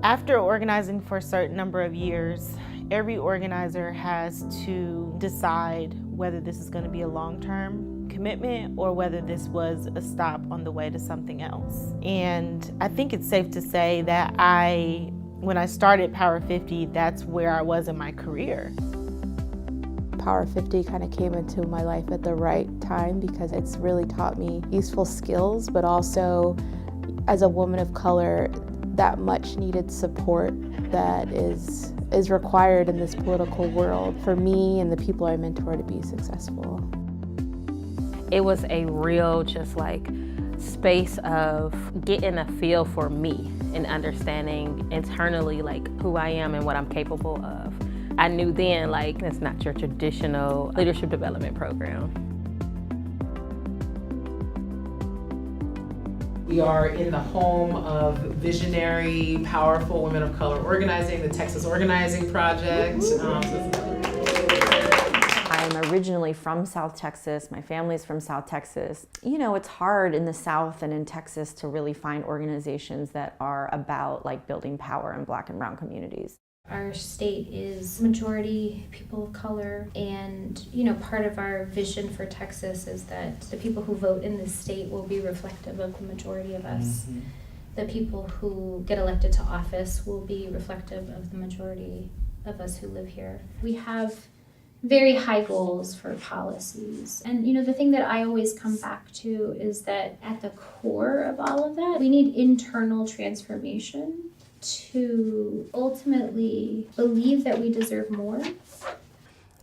After organizing for a certain number of years, every organizer has to decide whether this is going to be a long-term commitment or whether this was a stop on the way to something else. And I think it's safe to say that when I started Power 50, that's where I was in my career. Power 50 kind of came into my life at the right time because it's really taught me useful skills, but also as a woman of color, that much needed support that is required in this political world for me and the people I mentor to be successful. It was a real just like space of getting a feel for me and understanding internally like who I am and what I'm capable of. I knew then like it's not your traditional leadership development program. We are in the home of visionary, powerful women of color organizing, the Texas Organizing Project. I'm originally from South Texas. My family's from South Texas. You know, it's hard in the South and in Texas to really find organizations that are about like building power in Black and brown communities. Our state is majority people of color, and part of our vision for Texas is that the people who vote in this state will be reflective of the majority of us. Mm-hmm. The people who get elected to office will be reflective of the majority of us who live here. We have very high goals for policies. And the thing that I always come back to is that at the core of all of that, we need internal transformation to ultimately believe that we deserve more.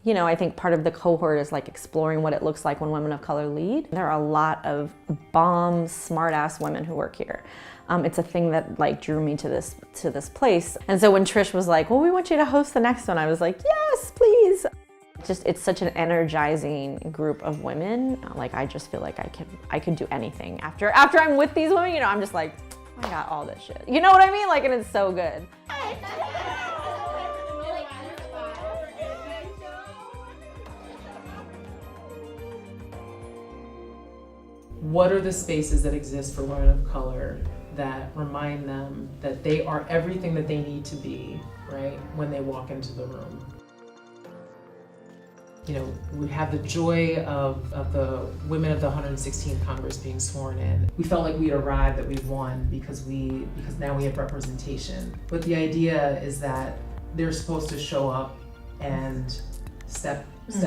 I think part of the cohort is like exploring what it looks like when women of color lead. There are a lot of bomb, smart-ass women who work here. It's a thing that like drew me to this place. And so when Trish was like, well, we want you to host the next one, I was like, yes, please. It's such an energizing group of women. Like I just feel like I could do anything. After I'm with these women, I'm just like, I got all this shit. You know what I mean? Like, and it's so good. What are the spaces that exist for women of color that remind them that they are everything that they need to be, right, when they walk into the room? We have the joy of the women of the 116th Congress being sworn in. We felt like we had arrived, that we've won because now we have representation. But the idea is that they're supposed to show up and step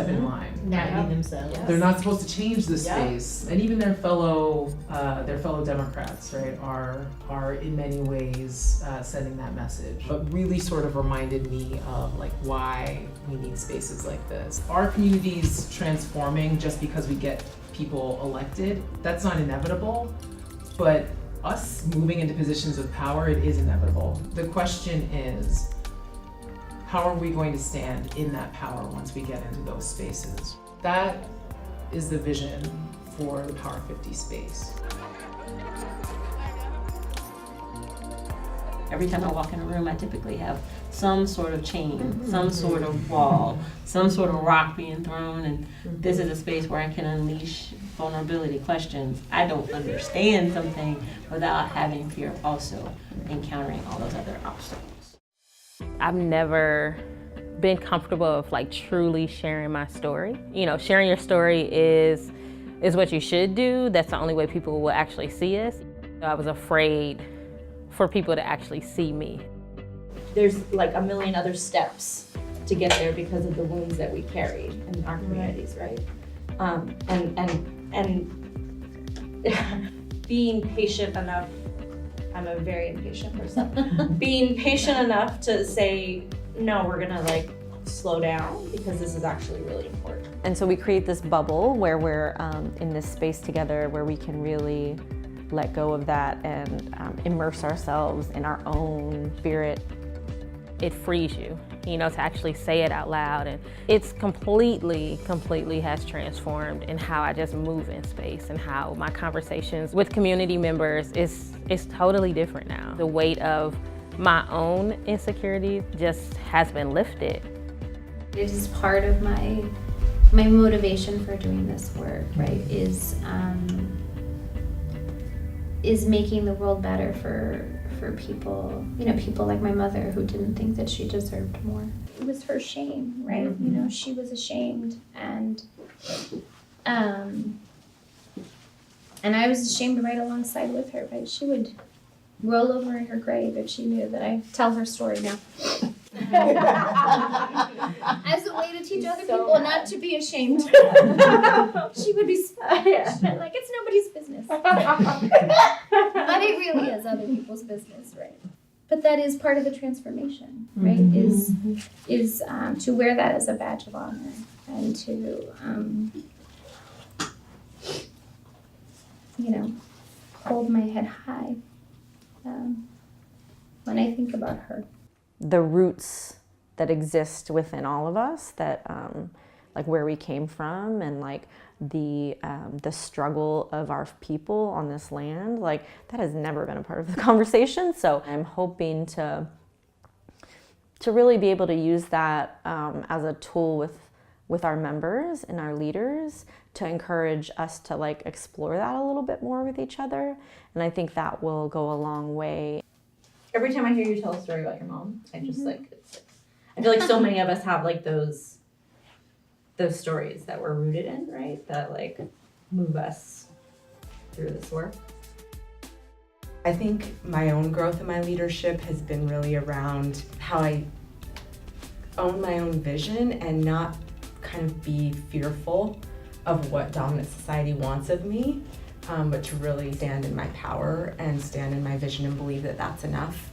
in line. Not be themselves. Yes. They're not supposed to change the space. Yeah. And even their fellow Democrats, right, are in many ways sending that message. But really sort of reminded me of like why we need spaces like this. Our community's transforming just because we get people elected. That's not inevitable, but us moving into positions of power, it is inevitable. The question is, how are we going to stand in that power once we get into those spaces? That is the vision for the Power 50 space. Every time I walk in a room, I typically have some sort of chain, some sort of wall, some sort of rock being thrown, and this is a space where I can unleash vulnerability questions. I don't understand something without having fear of also encountering all those other obstacles. I've never been comfortable of like truly sharing my story. Sharing your story is what you should do. That's the only way people will actually see us. I was afraid for people to actually see me. There's like a million other steps to get there because of the wounds that we carry in our communities, right? And being patient enough, I'm a very impatient person, being patient enough to say, no, we're gonna like slow down because this is actually really important. And so we create this bubble where we're in this space together where we can really let go of that and immerse ourselves in our own spirit. It frees you, to actually say it out loud. And it's completely has transformed in how I just move in space and how my conversations with community members is totally different now. The weight of my own insecurities just has been lifted. It is part of my motivation for doing this work, right, is making the world better for people, people like my mother who didn't think that she deserved more. It was her shame, right? She was ashamed, and I was ashamed right alongside with her, but she would roll over in her grave if she knew that I tell her story now. As a way to teach other people not to be ashamed. She would be like, it's nobody's business. But it really is other people's business, right? But that is part of the transformation, right? Is to wear that as a badge of honor and to hold my head high when I think about her. The roots that exist within all of us, that like where we came from, and like the struggle of our people on this land, like that has never been a part of the conversation. So I'm hoping to really be able to use that as a tool with our members and our leaders to encourage us to like explore that a little bit more with each other. And I think that will go a long way. Every time I hear you tell a story about your mom, I just I feel like so many of us have like those stories that we're rooted in, right? That like move us through this work. I think my own growth in my leadership has been really around how I own my own vision and not kind of be fearful of what dominant society wants of me, but to really stand in my power and stand in my vision and believe that that's enough.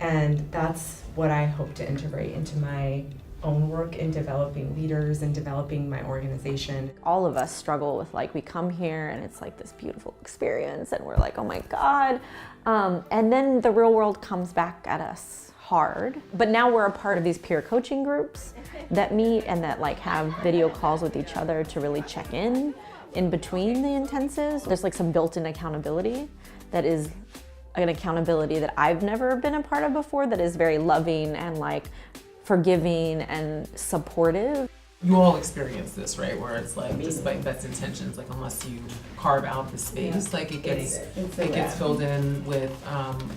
And that's what I hope to integrate into my own work in developing leaders and developing my organization. All of us struggle with like, we come here and it's like this beautiful experience and we're like, oh my God. And then the real world comes back at us hard. But now we're a part of these peer coaching groups that meet and that like have video calls with each other to really check in between the intensives. There's like some built-in accountability that is an accountability that I've never been a part of before, that is very loving and like forgiving and supportive. You all experience this, right? Where it's like, despite best intentions, like unless you carve out the space, like it gets filled in with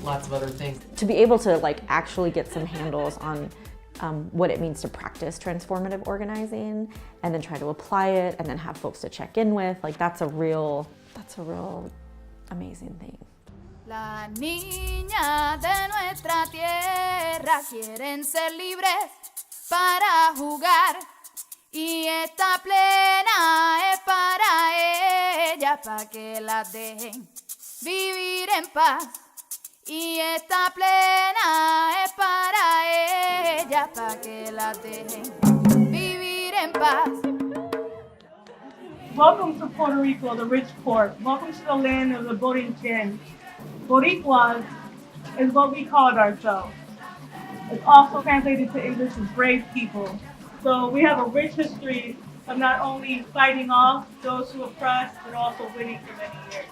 lots of other things. To be able to like actually get some handles on what it means to practice transformative organizing and then try to apply it and then have folks to check in with, like that's a real amazing thing. La niña de nuestra tierra quieren ser libres para jugar y esta plena es para ella, pa' que la dejen vivir en paz. Y esta plena es para ella, pa' que la dejen vivir en paz. Welcome to Puerto Rico, the rich port. Welcome to the land of the Borinquen. Boricuas is what we called ourselves. It's also translated to English as brave people. So we have a rich history of not only fighting off those who oppress, but also winning for many years.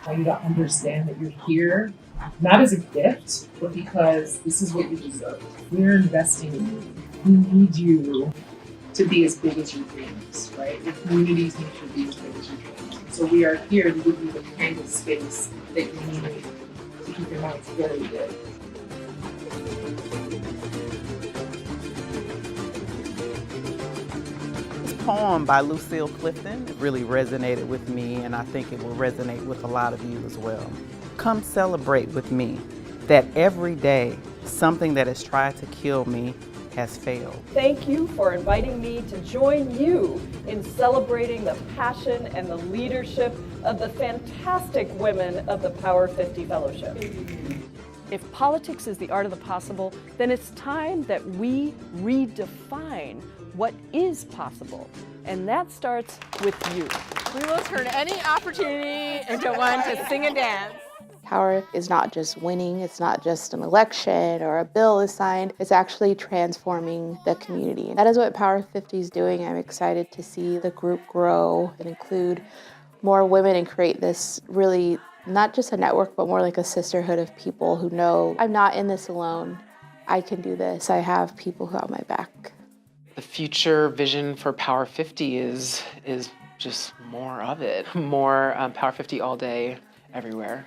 I want you to understand that you're here, not as a gift, but because this is what you deserve. We're investing in you. We need you to be as big as your dreams, right? Your communities need you to be as big as your dreams. So we are here to give you the kind of space that you need to keep your minds very good. This poem by Lucille Clifton really resonated with me, and I think it will resonate with a lot of you as well. Come celebrate with me that every day something that has tried to kill me has failed. Thank you for inviting me to join you in celebrating the passion and the leadership of the fantastic women of the Power 50 Fellowship. If politics is the art of the possible, then it's time that we redefine what is possible. And that starts with you. We will turn any opportunity into one to sing and dance. Power is not just winning, it's not just an election or a bill is signed, it's actually transforming the community. And that is what Power 50 is doing. I'm excited to see the group grow and include more women and create this really, not just a network, but more like a sisterhood of people who know I'm not in this alone. I can do this. I have people who have my back. The future vision for Power 50 is just more of it. More Power 50 all day, everywhere.